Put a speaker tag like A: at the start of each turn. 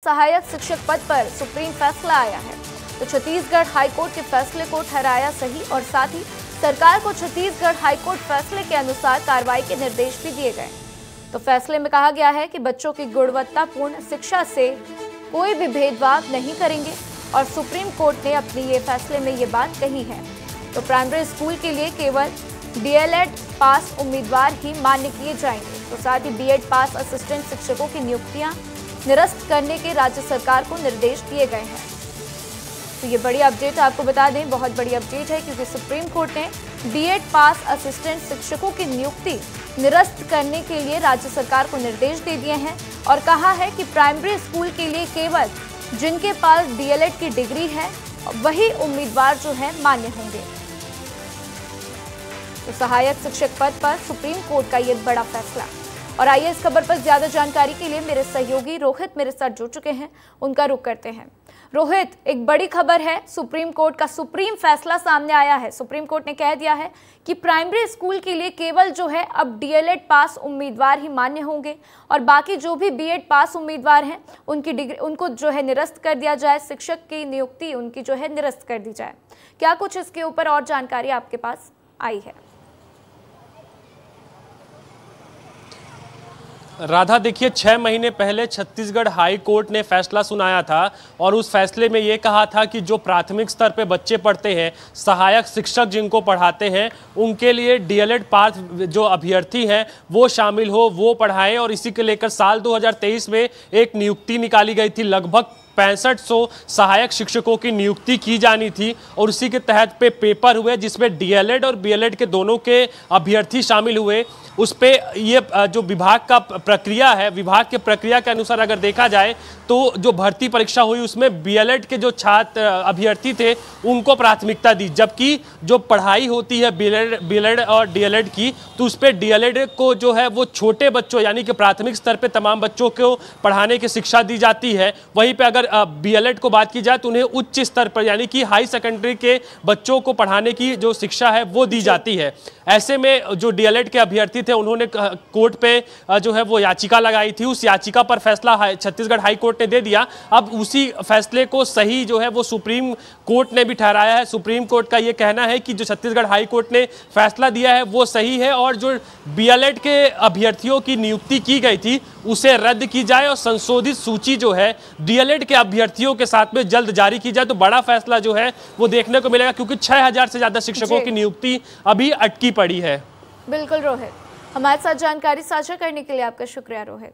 A: सहायक शिक्षक पद पर सुप्रीम फैसला आया है तो छत्तीसगढ़ हाईकोर्ट के फैसले को ठहराया सही और साथ ही सरकार को छत्तीसगढ़ हाईकोर्ट फैसले के अनुसार कार्रवाई के निर्देश भी दिए गए। तो फैसले में कहा गया है कि बच्चों की गुणवत्तापूर्ण शिक्षा से कोई भी भेदभाव नहीं करेंगे और सुप्रीम कोर्ट ने अपने ये फैसले में ये बात कही है। तो प्राइमरी स्कूल के लिए केवल डीएलएड पास उम्मीदवार ही मान्य किए जाएंगे। तो साथ ही बीएड पास असिस्टेंट शिक्षकों की नियुक्तियां निरस्त करने के राज्य सरकार को निर्देश दिए गए हैं। तो ये बड़ी अपडेट आपको बता दें, बहुत बड़ी अपडेट है क्योंकि सुप्रीम कोर्ट ने बीएड पास असिस्टेंट शिक्षकों की नियुक्ति निरस्त करने के लिए राज्य सरकार को निर्देश दे दिए हैं और कहा है कि प्राइमरी स्कूल के लिए केवल जिनके पास डीएलएड की डिग्री है वही उम्मीदवार जो है मान्य होंगे। तो सहायक शिक्षक पद पर सुप्रीम कोर्ट का ये बड़ा फैसला। और आइए इस खबर पर ज्यादा जानकारी के लिए मेरे सहयोगी रोहित मेरे साथ जुड़ चुके हैं, उनका रुख करते हैं। रोहित, एक बड़ी खबर है, सुप्रीम कोर्ट का सुप्रीम फैसला सामने आया है। सुप्रीम कोर्ट ने कह दिया है कि प्राइमरी स्कूल के लिए केवल जो है अब डीएलएड पास उम्मीदवार ही मान्य होंगे और बाकी जो भी बीएड पास उम्मीदवार हैं उनकी डिग्री उनको जो है निरस्त कर दिया जाए, शिक्षक की नियुक्ति उनकी जो है निरस्त कर दी जाए। क्या कुछ इसके ऊपर और जानकारी आपके पास आई है?
B: राधा, देखिए 6 महीने पहले छत्तीसगढ़ हाई कोर्ट ने फैसला सुनाया था और उस फैसले में ये कहा था कि जो प्राथमिक स्तर पे बच्चे पढ़ते हैं, सहायक शिक्षक जिनको पढ़ाते हैं, उनके लिए डीएलएड पास जो अभ्यर्थी हैं वो शामिल हो, वो पढ़ाएं। और इसी को लेकर साल 2023 में एक नियुक्ति निकाली गई थी, लगभग 6500 सहायक शिक्षकों की नियुक्ति की जानी थी और उसी के तहत पे पेपर हुए जिसमें डीएलएड और बीएलएड के दोनों के अभ्यर्थी शामिल हुए। उस पे ये जो विभाग का प्रक्रिया है, विभाग के प्रक्रिया के अनुसार अगर देखा जाए तो जो भर्ती परीक्षा हुई उसमें बीएलएड के जो छात्र अभ्यर्थी थे उनको प्राथमिकता दी, जबकि जो पढ़ाई होती है बीएलएड और डीएलएड की तो उस पर डीएलएड को जो है वो छोटे बच्चों यानी कि प्राथमिक स्तर पे तमाम बच्चों को पढ़ाने की शिक्षा दी जाती है। वहीं पे अगर बीएलएड को बात की जाए तो उन्हें उच्च स्तर पर यानी कि हाई सेकेंडरी के बच्चों को पढ़ाने की जो शिक्षा है वो दी जाती है। ऐसे में जो डीएलएड के अभ्यर्थी थे उन्होंने कोर्ट पे जो है वो याचिका लगाई थी, उस याचिका पर फैसला छत्तीसगढ़ हाई कोर्ट ने दे दिया। अब उसी फैसले को सही जो है वो सुप्रीम कोर्ट ने भी ठहराया है। सुप्रीम कोर्ट का ये कहना है कि जो छत्तीसगढ़ हाई कोर्ट ने फैसला दिया है वो सही है और जो बीएलएड के अभ्यर्थियों की नियुक्ति की गई थी उसे रद्द की जाए और संशोधित सूची जो है डीएलएड के अभ्यर्थियों के साथ में जल्द जारी की जाए। तो बड़ा फैसला जो है वो देखने को मिलेगा क्योंकि 6000 से ज्यादा शिक्षकों की नियुक्ति अभी अटकी पड़ी है।
A: बिल्कुल रोहित, हमारे साथ जानकारी साझा करने के लिए आपका शुक्रिया रोहित।